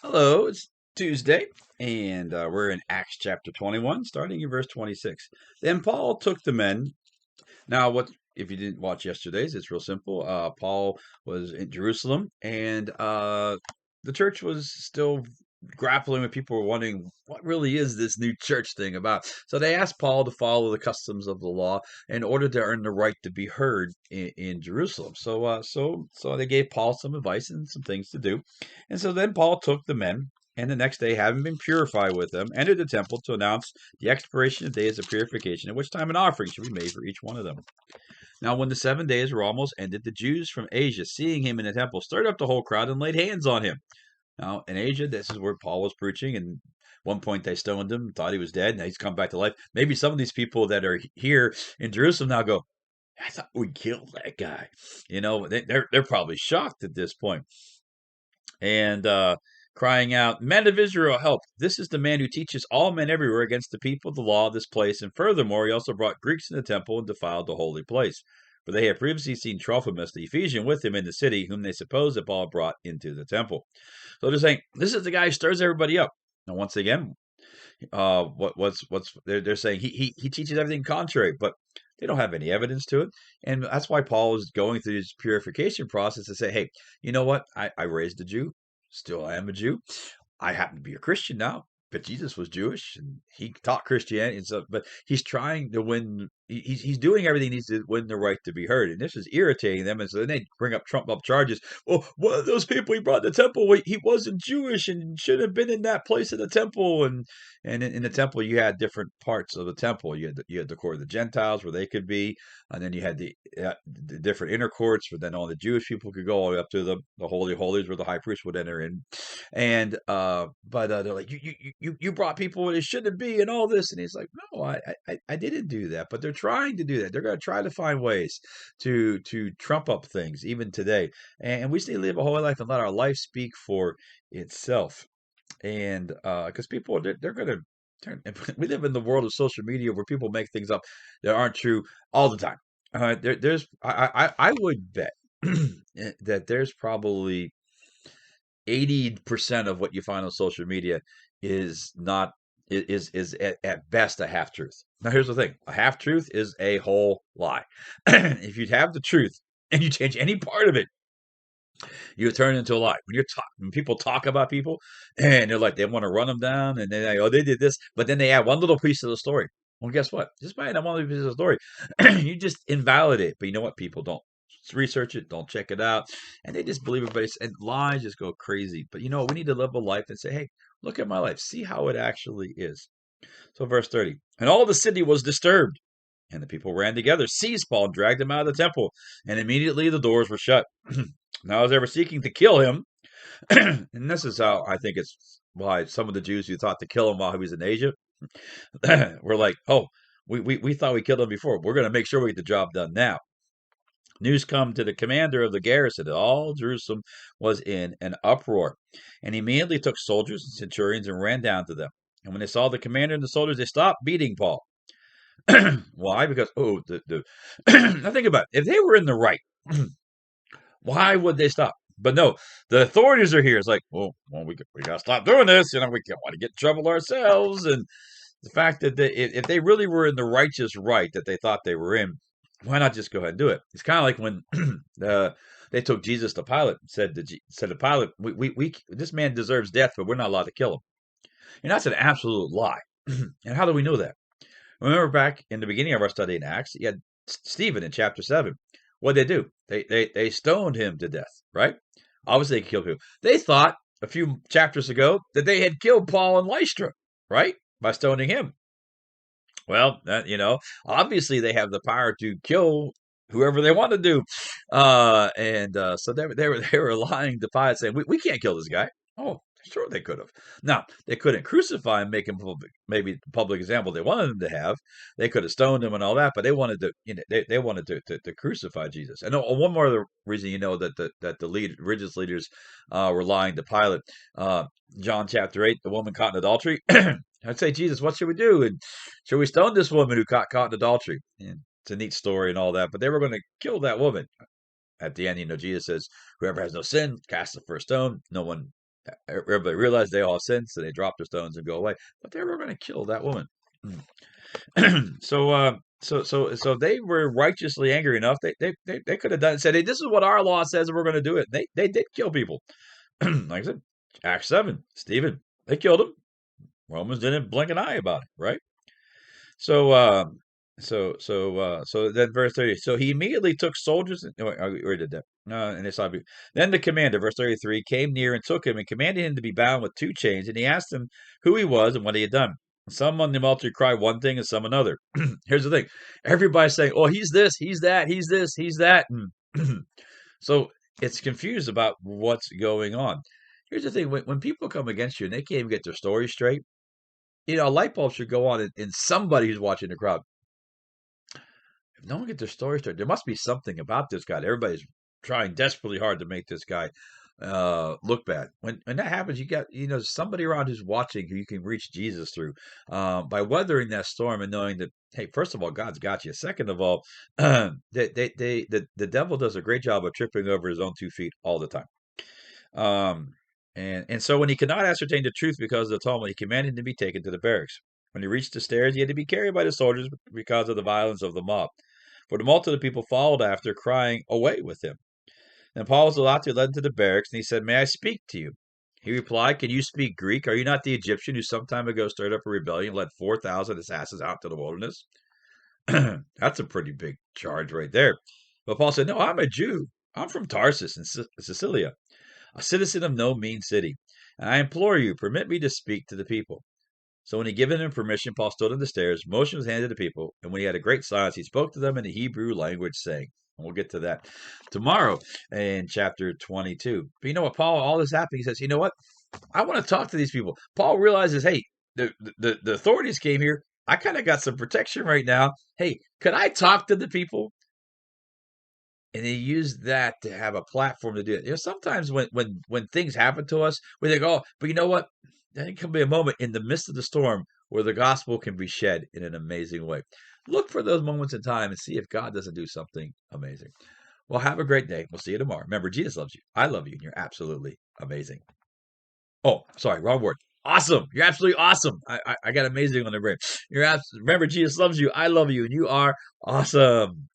Hello, it's Tuesday, and we're in Acts chapter 21, starting in verse 26. Then Paul took the men. Now, what if you didn't watch yesterday's? It's real simple. Paul was in Jerusalem, and the church was still grappling with people were wondering what really is this new church thing about. So they asked Paul to follow the customs of the law in order to earn the right to be heard in Jerusalem. So they gave Paul some advice and some things to do. And so then Paul took the men, and the next day, having been purified with them, entered the temple to announce the expiration of days of purification, at which time an offering should be made for each one of them. Now, when the 7 days were almost ended, the Jews from Asia, seeing him in the temple, stirred up the whole crowd and laid hands on him. Now, in Asia, this is where Paul was preaching, and one point they stoned him, thought he was dead. Now he's come back to life. Maybe some of these people that are here in Jerusalem now go, I thought we killed that guy. They're probably shocked at this point. And crying out, Men of Israel, help. This is the man who teaches all men everywhere against the people of the law of this place. And furthermore, he also brought Greeks in the temple and defiled the holy place. For they had previously seen Trophimus, the Ephesian, with him in the city, whom they supposed that Paul brought into the temple. So they're saying, this is the guy who stirs everybody up. Now, once again, they're saying he teaches everything contrary, but they don't have any evidence to it. And that's why Paul is going through this purification process to say, hey, you know what? I raised a Jew. Still, I am a Jew. I happen to be a Christian now, but Jesus was Jewish and he taught Christianity and stuff. But he's trying to win. He's doing everything he needs to win the right to be heard, and this is irritating them. And so then they bring up Trump up charges. Well, one of those people he brought to the temple, he wasn't Jewish and should have been in that place of the temple. And in the temple, you had different parts of the temple. You had the court of the Gentiles where they could be, and then you had the different inner courts where then all the Jewish people could go all the way up to the holy holies where the high priest would enter in. And but they're like, you brought people where they shouldn't be and all this, and he's like, no, I didn't do that, but they're trying to do that. They're going to try to find ways to trump up things even today, and we just need to live a holy life and let our life speak for itself. And because people they're going to turn. We live in the world of social media where people make things up that aren't true all the time. There's I would bet that there's probably 80% of what you find on social media is not is at best a half truth. Now here's the thing: a half truth is a whole lie. If you have the truth and you change any part of it, you turn it into a lie. When people talk about people and they're like they want to run them down and they did this, but then they add one little piece of the story. Well, guess what? Just by that one little piece of the story, you just invalidate it. But you know what? People don't research it, don't check it out, and they just believe everybody. And lies just go crazy. But we need to live a life and say, hey, look at my life, see how it actually is. So, verse 30, and all the city was disturbed, and the people ran together, seized Paul, and dragged him out of the temple, and immediately the doors were shut. Now, as they were seeking to kill him, and this is how I think it's why some of the Jews who thought to kill him while he was in Asia were like, oh, we thought we killed him before. We're going to make sure we get the job done now. News come to the commander of the garrison that all Jerusalem was in an uproar. And he immediately took soldiers and centurions and ran down to them. And when they saw the commander and the soldiers, they stopped beating Paul. Why? Because, now think about it. If they were in the right, why would they stop? But no, the authorities are here. It's like, well we got to stop doing this. We don't want to get in trouble ourselves. And the fact that if they really were in the righteous right that they thought they were in, why not just go ahead and do it? It's kind of like when they took Jesus to Pilate and said to Pilate, we this man deserves death, but we're not allowed to kill him. And that's an absolute lie. And how do we know that? Remember back in the beginning of our study in Acts, you had Stephen in chapter 7. What did they do? They stoned him to death, right? Obviously, they killed him. They thought a few chapters ago that they had killed Paul and Lystra, right? By stoning him. Well, obviously they have the power to kill whoever they want to do, so they were lying to Pilate, saying we can't kill this guy. Oh, sure they could have. Now they couldn't crucify him, make him maybe the public example they wanted him to have. They could have stoned him and all that, but they wanted to, they wanted to crucify Jesus. And one more other reason, that the religious leaders were lying to Pilate. John chapter 8, the woman caught in adultery. I'd say, Jesus, what should we do? And should we stone this woman who caught in adultery? And it's a neat story and all that, but they were going to kill that woman. At the end, Jesus says, whoever has no sin, cast the first stone. No one Everybody realized they all sinned, so they dropped their stones and go away. But they were going to kill that woman. So they were righteously angry enough. They could have done said, "Hey, this is what our law says, and we're going to do it." They did kill people. Like I said, Acts 7, Stephen, they killed him. Romans didn't blink an eye about it, right? So, so then verse 30. So he immediately took soldiers. Wait, I already did that. And it's obvious. Then the commander, verse 33, came near and took him and commanded him to be bound with 2 chains. And he asked him who he was and what he had done. Some on the multitude cried one thing and some another. Here's the thing. Everybody's saying, oh, he's this, he's that, he's this, he's that. So it's confused about what's going on. Here's the thing. When people come against you and they can't even get their story straight, a light bulb should go on in somebody who's watching the crowd. If no one gets their story straight, there must be something about this guy. Everybody's trying desperately hard to make this guy look bad. When that happens, you got somebody around who's watching who you can reach Jesus through by weathering that storm and knowing that, hey, first of all, God's got you. Second of all, the devil does a great job of tripping over his own 2 feet all the time. And so when he could not ascertain the truth because of the tumult, he commanded him to be taken to the barracks. When he reached the stairs, he had to be carried by the soldiers because of the violence of the mob. For the multitude of people followed after, crying, "Away with him!" Then Paul was allowed to be led into the barracks, and he said, "May I speak to you?" He replied, "Can you speak Greek? Are you not the Egyptian who some time ago stirred up a rebellion and led 4,000 assassins out to the wilderness?" That's a pretty big charge right there. But Paul said, "No, I'm a Jew. I'm from Tarsus in Cilicia, a citizen of no mean city. And I implore you, permit me to speak to the people." So when he given him permission, Paul stood on the stairs, motion was handed to the people, and when he had a great silence, he spoke to them in the Hebrew language, saying, and we'll get to that tomorrow in chapter 22. But you know what, Paul, all this happening, he says, you know what? I want to talk to these people. Paul realizes, hey, the authorities came here. I kind of got some protection right now. Hey, could I talk to the people? And he used that to have a platform to do it. Sometimes when things happen to us, we think, oh, but you know what? There can be a moment in the midst of the storm where the gospel can be shed in an amazing way. Look for those moments in time and see if God doesn't do something amazing. Well, have a great day. We'll see you tomorrow. Remember, Jesus loves you. I love you, and you're absolutely amazing. Oh, sorry, wrong word. Awesome. You're absolutely awesome. I got amazing on the brain. Remember, Jesus loves you. I love you, and you are awesome.